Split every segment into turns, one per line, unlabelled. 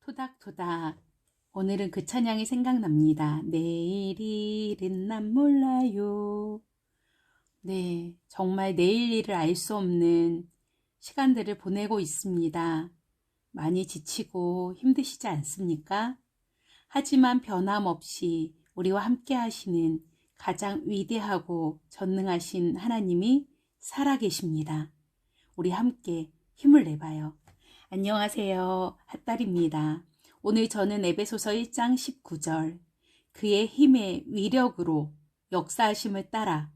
토닥토닥. 오늘은 그 찬양이 생각납니다. 내일 일은 난 몰라요. 네, 정말 내일 일을 알 수 없는 시간들을 보내고 있습니다. 많이 지치고 힘드시지 않습니까? 하지만 변함없이 우리와 함께 하시는 가장 위대하고 전능하신 하나님이 살아계십니다. 우리 함께 힘을 내봐요. 안녕하세요. 핫달입니다. 오늘 저는 에베소서 1장 19절 그의 힘의 위력으로 역사하심을 따라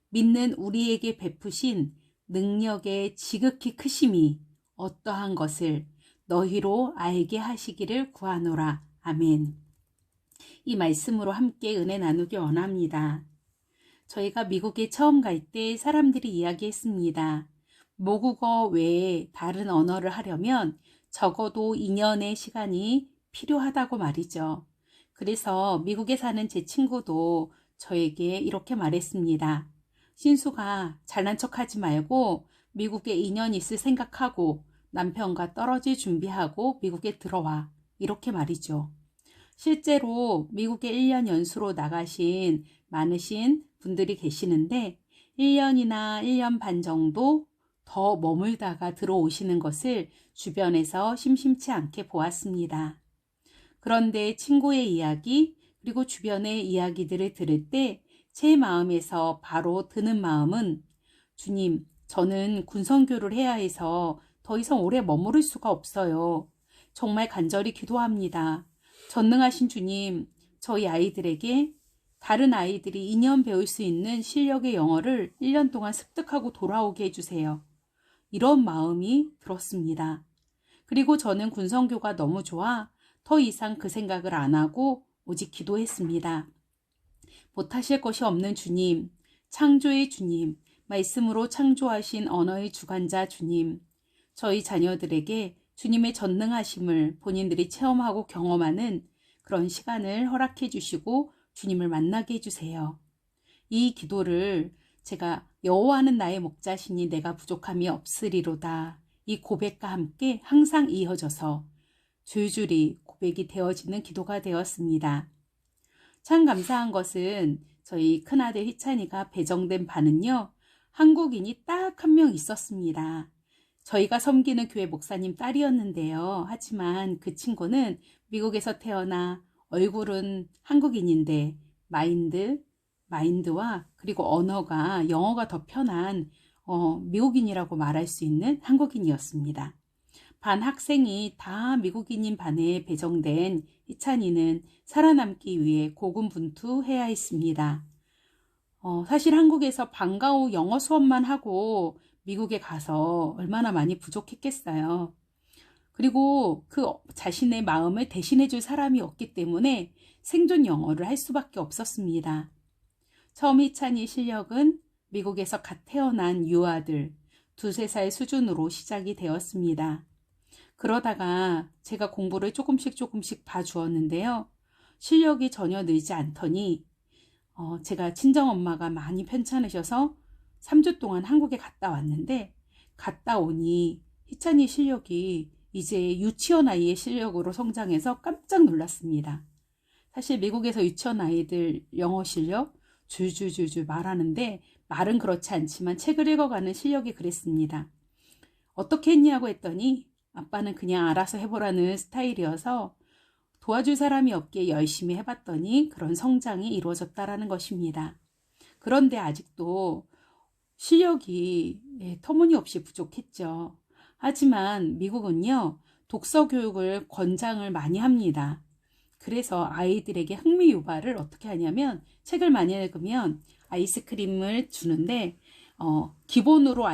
믿는 우리에게 베푸신 능력의 지극히 크심이 어떠한 것을 너희로 알게 하시기를 구하노라. 아멘. 이 말씀으로 함께 은혜 나누기 원합니다. 저희가 미국에 처음 갈 때 사람들이 이야기했습니다. 모국어 외에 다른 언어를 하려면 적어도 2년의 시간이 필요하다고 말이죠. 그래서 미국에 사는 제 친구도 저에게 이렇게 말했습니다. 신수가 잘난 척하지 말고 미국에 2년 있을 생각하고 남편과 떨어질 준비하고 미국에 들어와. 이렇게 말이죠. 실제로 미국에 1년 연수로 나가신 많으신 분들이 계시는데 1년이나 1년 반 정도 더 머물다가 들어오시는 것을 주변에서 심심치 않게 보았습니다. 그런데 친구의 이야기 그리고 주변의 이야기들을 들을 때 제 마음에서 바로 드는 마음은 주님, 저는 군선교를 해야 해서 더 이상 오래 머무를 수가 없어요. 정말 간절히 기도합니다. 전능하신 주님, 저희 아이들에게 다른 아이들이 2년 배울 수 있는 실력의 영어를 1년 동안 습득하고 돌아오게 해주세요. 이런 마음이 들었습니다. 그리고 저는 군선교가 너무 좋아 더 이상 그 생각을 안 하고 오직 기도했습니다. 못하실 것이 없는 주님, 창조의 주님, 말씀으로 창조하신 언어의 주관자 주님, 저희 자녀들에게 주님의 전능하심을 본인들이 체험하고 경험하는 그런 시간을 허락해 주시고 주님을 만나게 해주세요. 이 기도를 제가 여호와는 나의 목자시니 내가 부족함이 없으리로다. 이 고백과 함께 항상 이어져서 줄줄이 고백이 되어지는 기도가 되었습니다. 참 감사한 것은 저희 큰아들 희찬이가 배정된 반은요. 한국인이 딱 한 명 있었습니다. 저희가 섬기는 교회 목사님 딸이었는데요. 하지만 그 친구는 미국에서 태어나 얼굴은 한국인인데 마인드와 그리고 언어가 영어가 더 편한 미국인이라고 말할 수 있는 한국인이었습니다. 반 학생이 다 미국인인 반에 배정된 희찬이는 살아남기 위해 고군분투해야 했습니다. 사실 한국에서 방과 후 영어 수업만 하고 미국에 가서 얼마나 많이 부족했겠어요. 그리고 그 자신의 마음을 대신해 줄 사람이 없기 때문에 생존 영어를 할 수밖에 없었습니다. 처음 희찬이 실력은 미국에서 갓 태어난 유아들 2~3살 수준으로 시작이 되었습니다. 그러다가 제가 공부를 조금씩 봐주었는데요. 실력이 전혀 늘지 않더니 제가 친정엄마가 많이 편찮으셔서 3주 동안 한국에 갔다 왔는데 갔다 오니 희찬이 실력이 이제 유치원 아이의 실력으로 성장해서 깜짝 놀랐습니다. 사실 미국에서 유치원 아이들 영어 실력 줄줄줄줄 말하는데 말은 그렇지 않지만 책을 읽어가는 실력이 그랬습니다. 어떻게 했냐고 했더니 아빠는 그냥 알아서 해보라는 스타일이어서 도와줄 사람이 없기에 열심히 해봤더니 그런 성장이 이루어졌다라는 것입니다. 그런데 아직도 실력이 터무니없이 부족했죠. 하지만 미국은요, 독서 교육을 권장을 많이 합니다. 그래서 아이들에게 흥미 유발을 어떻게 하냐면 책을 많이 읽으면 아이스크림을 주는데 기본으로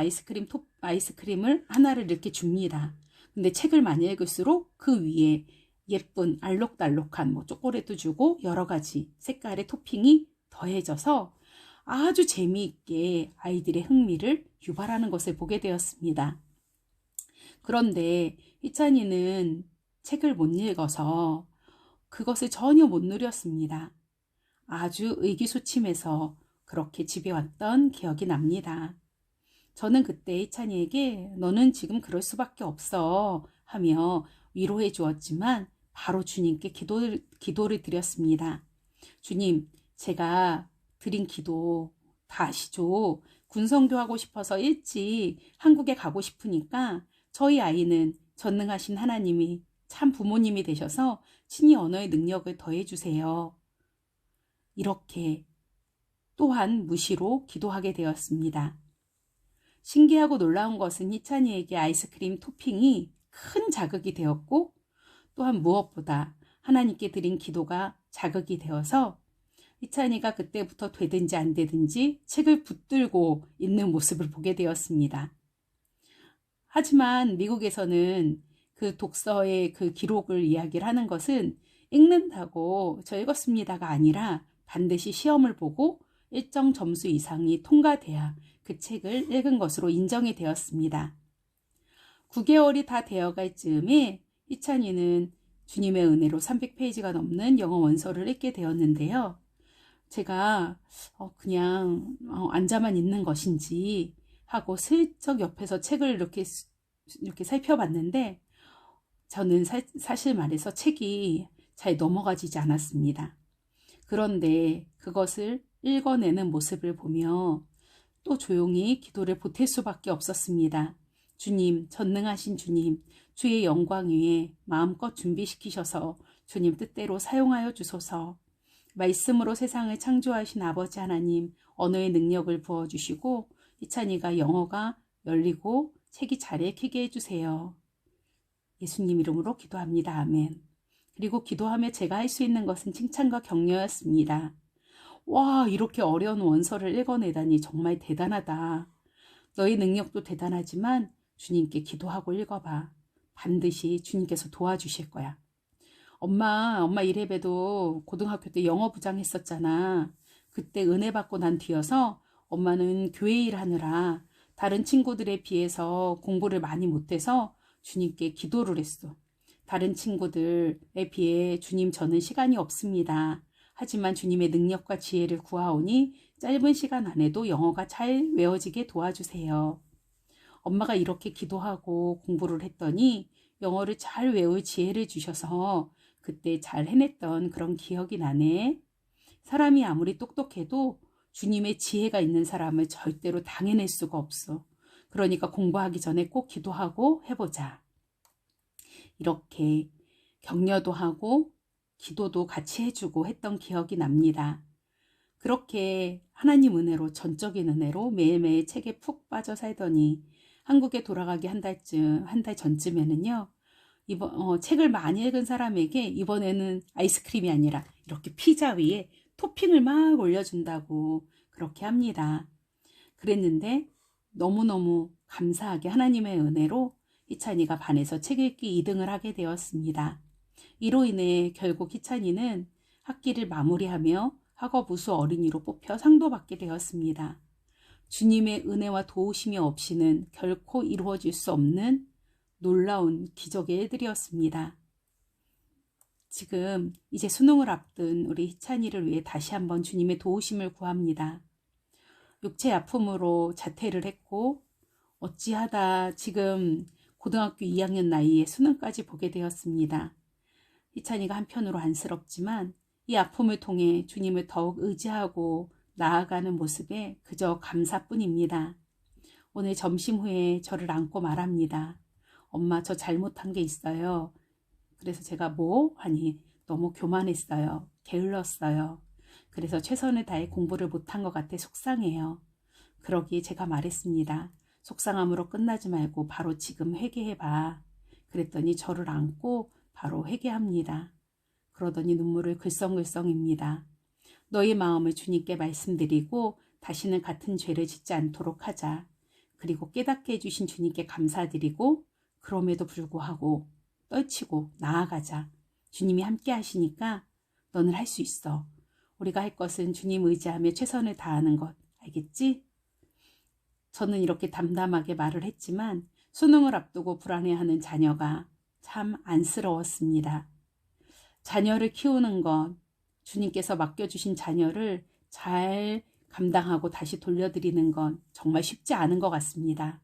아이스크림을 하나를 이렇게 줍니다. 근데 책을 많이 읽을수록 그 위에 예쁜 알록달록한 초콜릿도 주고 여러 가지 색깔의 토핑이 더해져서 아주 재미있게 아이들의 흥미를 유발하는 것을 보게 되었습니다. 그런데 희찬이는 책을 못 읽어서 그것을 전혀 못 누렸습니다. 아주 의기소침해서 그렇게 집에 왔던 기억이 납니다. 저는 그때 희찬이에게 너는 지금 그럴 수밖에 없어 하며 위로해 주었지만 바로 주님께 기도를 드렸습니다. 주님, 제가 드린 기도 다 아시죠? 군성교하고 싶어서 일찍 한국에 가고 싶으니까 저희 아이는 전능하신 하나님이 참 부모님이 되셔서 친히 언어의 능력을 더해주세요. 이렇게 또한 무시로 기도하게 되었습니다. 신기하고 놀라운 것은 희찬이에게 아이스크림 토핑이 큰 자극이 되었고 또한 무엇보다 하나님께 드린 기도가 자극이 되어서 희찬이가 그때부터 되든지 안 되든지 책을 붙들고 있는 모습을 보게 되었습니다. 하지만 미국에서는 그 독서의 그 기록을 이야기를 하는 것은 읽는다고 저 읽었습니다가 아니라 반드시 시험을 보고 일정 점수 이상이 통과돼야 그 책을 읽은 것으로 인정이 되었습니다. 9개월이 다 되어갈 즈음에 희찬이는 주님의 은혜로 300페이지가 넘는 영어 원서를 읽게 되었는데요. 제가 그냥 앉아만 있는 것인지 하고 슬쩍 옆에서 책을 이렇게 살펴봤는데 저는 사실 말해서 책이 잘 넘어가지지 않았습니다. 그런데 그것을 읽어내는 모습을 보며 또 조용히 기도를 보탤 수밖에 없었습니다. 주님, 전능하신 주님, 주의 영광 위에 마음껏 준비시키셔서 주님 뜻대로 사용하여 주소서. 말씀으로 세상을 창조하신 아버지 하나님, 언어의 능력을 부어주시고 희찬이가 영어가 열리고 책이 잘 읽히게 해주세요. 예수님 이름으로 기도합니다. 아멘. 그리고 기도하며 제가 할 수 있는 것은 칭찬과 격려였습니다. 와, 이렇게 어려운 원서를 읽어내다니 정말 대단하다. 너희 능력도 대단하지만 주님께 기도하고 읽어봐. 반드시 주님께서 도와주실 거야. 엄마 이래봬도 고등학교 때 영어 부장 했었잖아. 그때 은혜 받고 난 뒤여서 엄마는 교회 일 하느라 다른 친구들에 비해서 공부를 많이 못해서 주님께 기도를 했어. 다른 친구들에 비해 주님 저는 시간이 없습니다. 하지만 주님의 능력과 지혜를 구하오니 짧은 시간 안에도 영어가 잘 외워지게 도와주세요. 엄마가 이렇게 기도하고 공부를 했더니 영어를 잘 외울 지혜를 주셔서 그때 잘 해냈던 그런 기억이 나네. 사람이 아무리 똑똑해도 주님의 지혜가 있는 사람을 절대로 당해낼 수가 없어. 그러니까 공부하기 전에 꼭 기도하고 해보자. 이렇게 격려도 하고 기도도 같이 해주고 했던 기억이 납니다. 그렇게 하나님 은혜로, 전적인 은혜로 매일매일 책에 푹 빠져 살더니 한국에 돌아가기 한 달 전쯤에는요. 책을 많이 읽은 사람에게 이번에는 아이스크림이 아니라 이렇게 피자 위에 토핑을 막 올려준다고 그렇게 합니다. 그랬는데 너무너무 감사하게 하나님의 은혜로 희찬이가 반에서 책 읽기 2등을 하게 되었습니다. 이로 인해 결국 희찬이는 학기를 마무리하며 학업 우수 어린이로 뽑혀 상도 받게 되었습니다. 주님의 은혜와 도우심이 없이는 결코 이루어질 수 없는 놀라운 기적의 일들이었습니다. 지금 이제 수능을 앞둔 우리 희찬이를 위해 다시 한번 주님의 도우심을 구합니다. 육체 아픔으로 자퇴를 했고 어찌하다 지금 고등학교 2학년 나이에 수능까지 보게 되었습니다. 희찬이가 한편으로 안쓰럽지만 이 아픔을 통해 주님을 더욱 의지하고 나아가는 모습에 그저 감사뿐입니다. 오늘 점심 후에 저를 안고 말합니다. 엄마, 저 잘못한 게 있어요. 그래서 제가 하니 너무 교만했어요. 게을렀어요. 그래서 최선을 다해 공부를 못한 것 같아 속상해요. 그러기에 제가 말했습니다. 속상함으로 끝나지 말고 바로 지금 회개해봐. 그랬더니 저를 안고 바로 회개합니다. 그러더니 눈물을 글썽글썽입니다. 너희 마음을 주님께 말씀드리고 다시는 같은 죄를 짓지 않도록 하자. 그리고 깨닫게 해주신 주님께 감사드리고 그럼에도 불구하고 떨치고 나아가자. 주님이 함께 하시니까 너는 할 수 있어. 우리가 할 것은 주님 의지하며 최선을 다하는 것. 알겠지? 저는 이렇게 담담하게 말을 했지만 수능을 앞두고 불안해하는 자녀가 참 안쓰러웠습니다. 자녀를 키우는 것, 주님께서 맡겨주신 자녀를 잘 감당하고 다시 돌려드리는 건 정말 쉽지 않은 것 같습니다.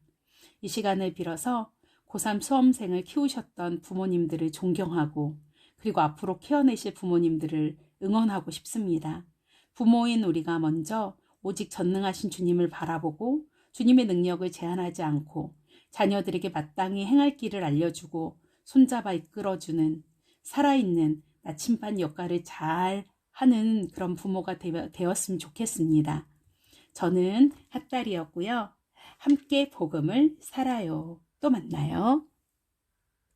이 시간을 빌어서 고3 수험생을 키우셨던 부모님들을 존경하고 그리고 앞으로 키워내실 부모님들을 응원하고 싶습니다. 부모인 우리가 먼저 오직 전능하신 주님을 바라보고 주님의 능력을 제한하지 않고 자녀들에게 마땅히 행할 길을 알려주고 손잡아 이끌어주는 살아있는 나침반 역할을 잘 하는 그런 부모가 되었으면 좋겠습니다. 저는 핫달이었고요. 함께 복음을 살아요. 또 만나요.